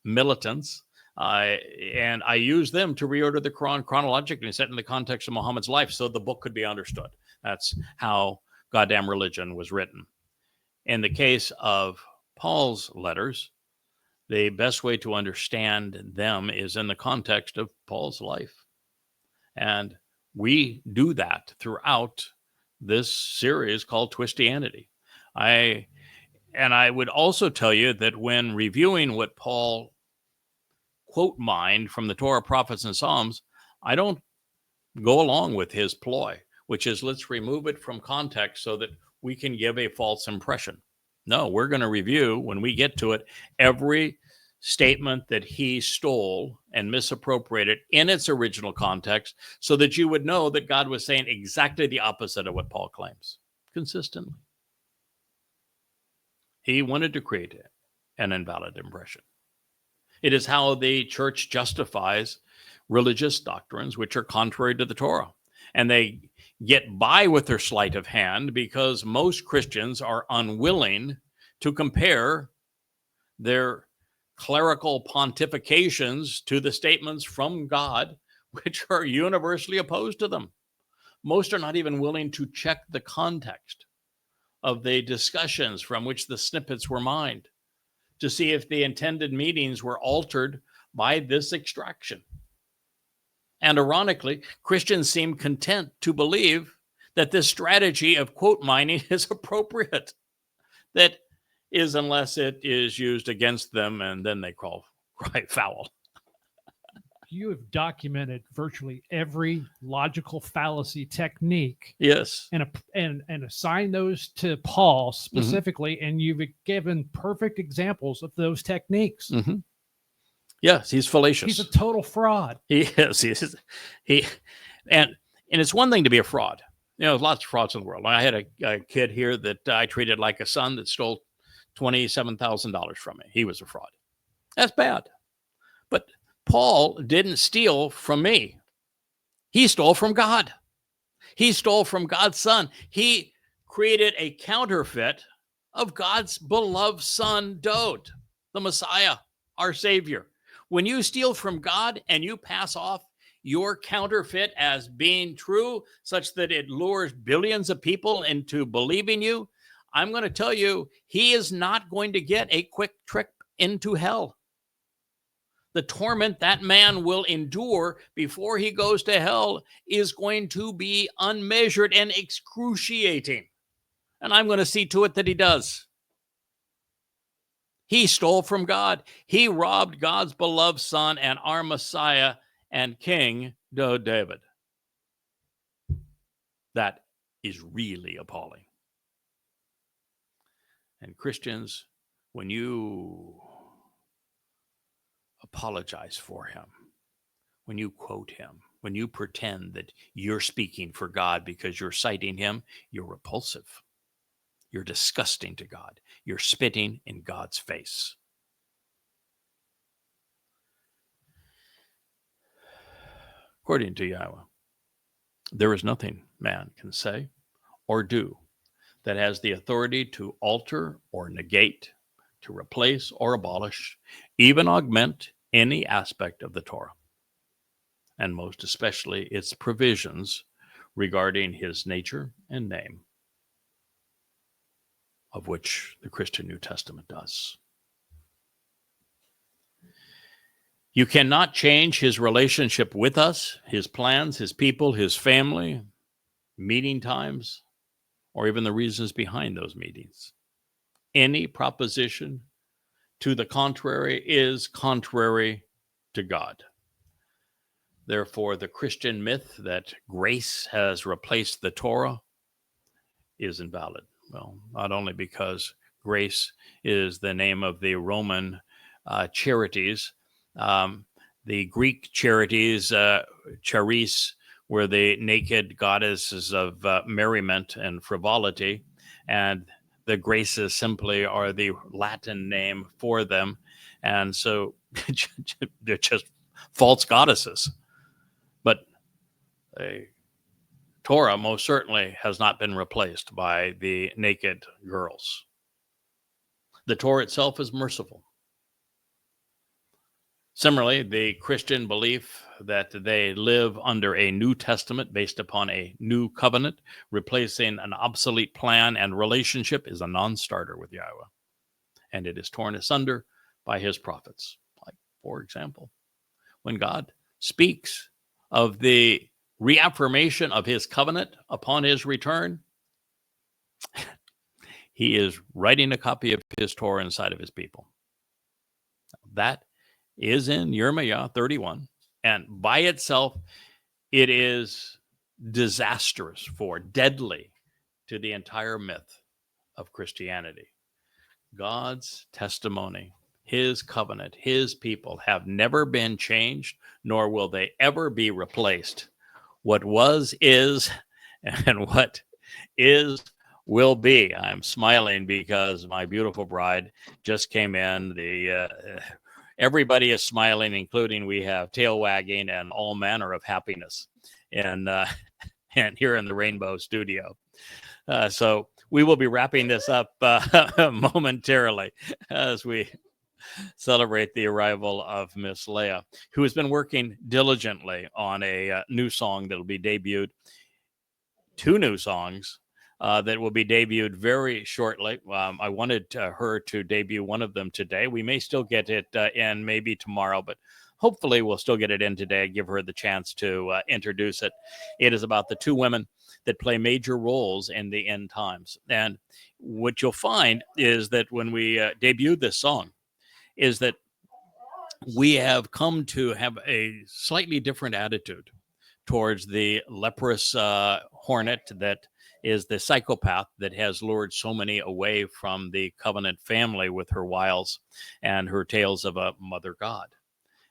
militants, and I used them to reorder the Quran chronologically, set in the context of Muhammad's life so the book could be understood. That's how goddamn religion was written. In the case of Paul's letters, the best way to understand them is in the context of Paul's life. And we do that throughout this series called Twistianity. I would also tell you that when reviewing what Paul quote mined from the Torah, prophets, and Psalms, I don't go along with his ploy, which is let's remove it from context so that we can give a false impression. No, we're going to review, when we get to it, every statement that he stole and misappropriated in its original context so that you would know that God was saying exactly the opposite of what Paul claims consistently. He wanted to create an invalid impression. It is how the church justifies religious doctrines which are contrary to the Torah. And they get by with their sleight of hand because most Christians are unwilling to compare their clerical pontifications to the statements from God, which are universally opposed to them. Most are not even willing to check the context of the discussions from which the snippets were mined to see if the intended meanings were altered by this extraction. And ironically, Christians seem content to believe that this strategy of quote mining is appropriate. That is, unless it is used against them, and then they cry foul. You have documented virtually every logical fallacy technique. Yes. And assigned those to Paul specifically, and you've given perfect examples of those techniques. Mm-hmm. Yes, he's fallacious. He's a total fraud. He is. And it's one thing to be a fraud. You know, there's lots of frauds in the world. I had a kid here that I treated like a son that stole $27,000 from me. He was a fraud. That's bad. But Paul didn't steal from me. He stole from God. He stole from God's son. He created a counterfeit of God's beloved son, Dode, the Messiah, our Savior. When you steal from God and you pass off your counterfeit as being true, such that it lures billions of people into believing you, I'm going to tell you, he is not going to get a quick trip into hell. The torment that man will endure before he goes to hell is going to be unmeasured and excruciating. And I'm going to see to it that he does. He stole from God. He robbed God's beloved son and our Messiah and King, David. That is really appalling. And Christians, when you apologize for him, when you quote him, when you pretend that you're speaking for God because you're citing him, you're repulsive. You're disgusting to God. You're spitting in God's face. According to Yahowah, there is nothing man can say or do that has the authority to alter or negate, to replace or abolish, even augment any aspect of the Torah, and most especially its provisions regarding his nature and name. of which the Christian New Testament does. You cannot change his relationship with us, his plans, his people, his family, meeting times, or even the reasons behind those meetings. Any proposition to the contrary is contrary to God. Therefore, the Christian myth that grace has replaced the Torah is invalid. Well, not only because grace is the name of the Roman charities. The Greek charities, charis, were the naked goddesses of merriment and frivolity, and the graces simply are the Latin name for them. And so they're just false goddesses. But Torah most certainly has not been replaced by the naked girls. The Torah itself is merciful. Similarly, the Christian belief that they live under a New Testament based upon a new covenant, replacing an obsolete plan and relationship, is a non-starter with Yahowah. And it is torn asunder by his prophets. Like, for example, when God speaks of the reaffirmation of his covenant upon his return, he is writing a copy of his Torah inside of his people. That is in Yirmiah 31, and by itself, it is disastrous for, deadly to the entire myth of Christianity. God's testimony, his covenant, his people have never been changed, nor will they ever be replaced. What was is, and what is will be. I'm smiling because my beautiful bride just came in. Everybody is smiling, including we have tail wagging and all manner of happiness, and here in the Rainbow Studio. So we will be wrapping this up momentarily as we celebrate the arrival of Miss Leah, who has been working diligently on a new song that will be debuted. 2 new songs that will be debuted very shortly. I wanted her to debut one of them today. We may still get it in maybe tomorrow, but hopefully we'll still get it in today, give her the chance to introduce it. It is about the 2 women that play major roles in the end times. And what you'll find is that when we debut this song, is that we have come to have a slightly different attitude towards the leprous hornet that is the psychopath that has lured so many away from the covenant family with her wiles and her tales of a mother god.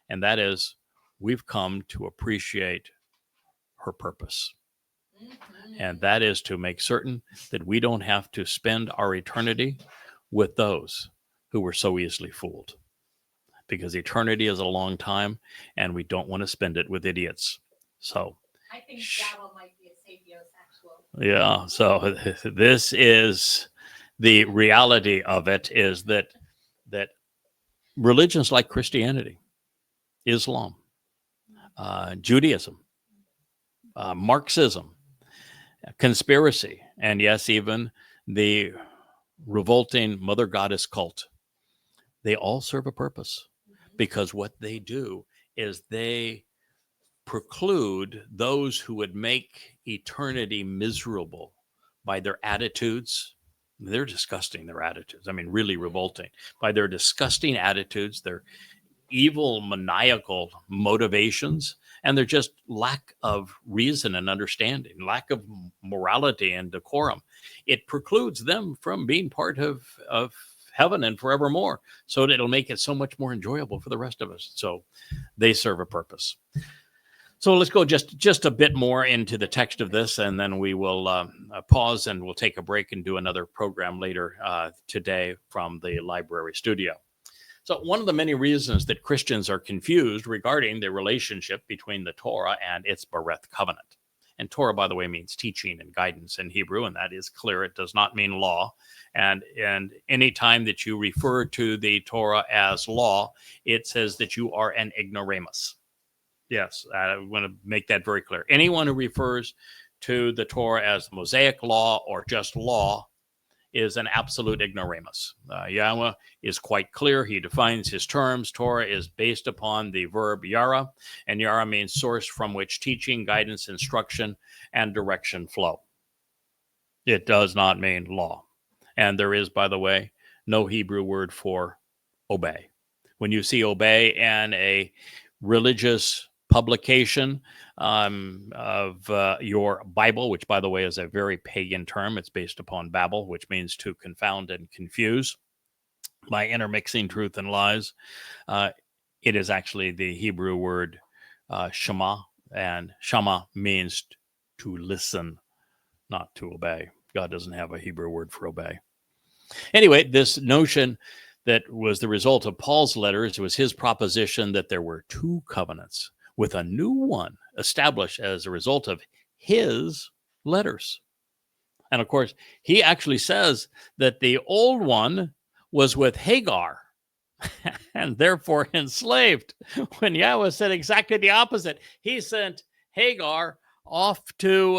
And that is, we've come to appreciate her purpose. And that is to make certain that we don't have to spend our eternity with those who were so easily fooled. Because eternity is a long time, and we don't want to spend it with idiots. So I think Babel might be a sapiosexual. Yeah, so this is the reality of it, is that religions like Christianity, Islam, Judaism, Marxism, conspiracy, and yes, even the revolting mother goddess cult, they all serve a purpose, because what they do is they preclude those who would make eternity miserable by their attitudes. They're disgusting, their attitudes. I mean, really revolting. By their disgusting attitudes, their evil, maniacal motivations, and their just lack of reason and understanding, lack of morality and decorum. It precludes them from being part of heaven and forevermore. So it'll make it so much more enjoyable for the rest of us. So they serve a purpose. So let's go just a bit more into the text of this, and then we will pause and we'll take a break and do another program later today from the library studio. So one of the many reasons that Christians are confused regarding the relationship between the Torah and its Bereth covenant. And Torah, by the way, means teaching and guidance in Hebrew, and that is clear. It does not mean law. And any time that you refer to the Torah as law, it says that you are an ignoramus. Yes, I want to make that very clear. Anyone who refers to the Torah as the Mosaic law or just law is an absolute ignoramus. Yahweh is quite clear. He defines his terms. Torah is based upon the verb yara, and yara means source from which teaching, guidance, instruction, and direction flow. It does not mean law. And there is, by the way, no Hebrew word for obey. When you see obey in a religious publication of your Bible, which, by the way, is a very pagan term. It's based upon Babel, which means to confound and confuse by intermixing truth and lies. It is actually the Hebrew word shema, and shema means to listen, not to obey. God doesn't have a Hebrew word for obey. Anyway, this notion that was the result of Paul's letters was his proposition that there were two covenants, with a new one established as a result of his letters. And of course, he actually says that the old one was with Hagar and therefore enslaved, when Yahweh said exactly the opposite. He sent Hagar off to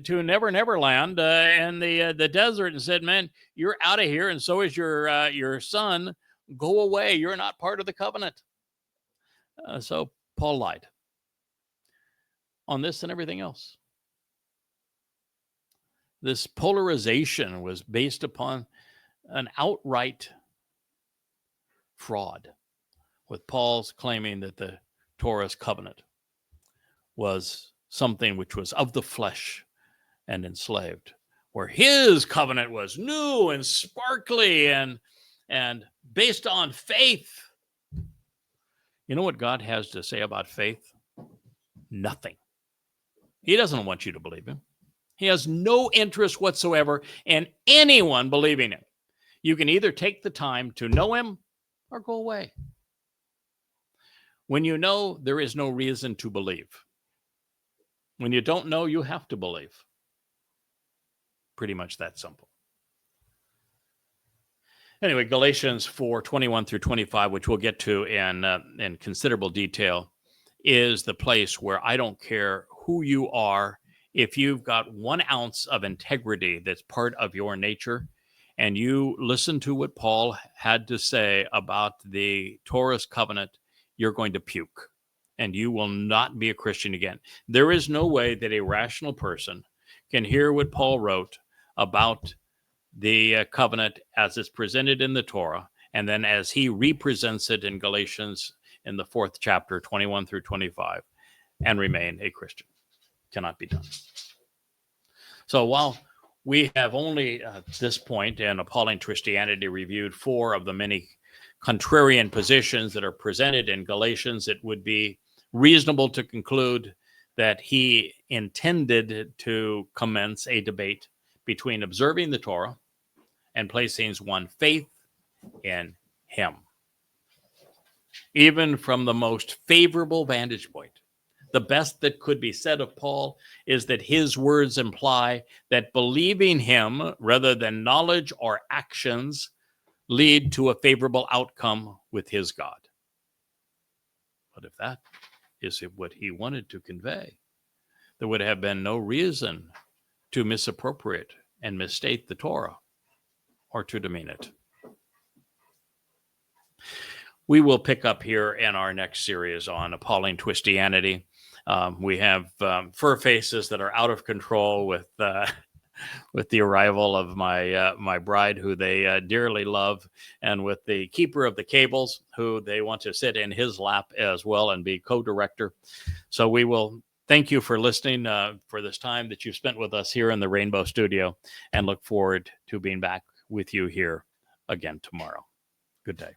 Neverland in the desert and said, man, you're out of here, and so is your son. Go away. You're not part of the covenant. So Paul lied on this and everything else. This polarization was based upon an outright fraud, with Paul's claiming that the Torah's covenant was something which was of the flesh and enslaved, where his covenant was new and sparkly and based on faith. You know what God has to say about faith? Nothing. He doesn't want you to believe him. He has no interest whatsoever in anyone believing him. You can either take the time to know him or go away. When you know, there is no reason to believe. When you don't know, you have to believe. Pretty much that simple. Anyway, Galatians 4:21 through 25, which we'll get to in considerable detail, is the place where I don't care who you are. If you've got 1 ounce of integrity that's part of your nature, and you listen to what Paul had to say about the Torah's covenant, you're going to puke, and you will not be a Christian again. There is no way that a rational person can hear what Paul wrote about the covenant as it's presented in the Torah, and then as he represents it in Galatians in the 4th chapter, 21 through 25, and remain a Christian. Cannot be done. So while we have only at this point in Appalling Twistianity reviewed 4 of the many contrarian positions that are presented in Galatians, it would be reasonable to conclude that he intended to commence a debate between observing the Torah and placing one's faith in him. Even from the most favorable vantage point, the best that could be said of Paul is that his words imply that believing him rather than knowledge or actions lead to a favorable outcome with his God. But if that is what he wanted to convey, there would have been no reason to misappropriate and misstate the Torah or to demean it. We will pick up here in our next series on Appalling Twistianity. We have fur faces that are out of control with the arrival of my bride, who they dearly love, and with the keeper of the cables, who they want to sit in his lap as well and be co-director. So we will thank you for listening for this time that you've spent with us here in the Rainbow Studio, and look forward to being back with you here again tomorrow. Good day.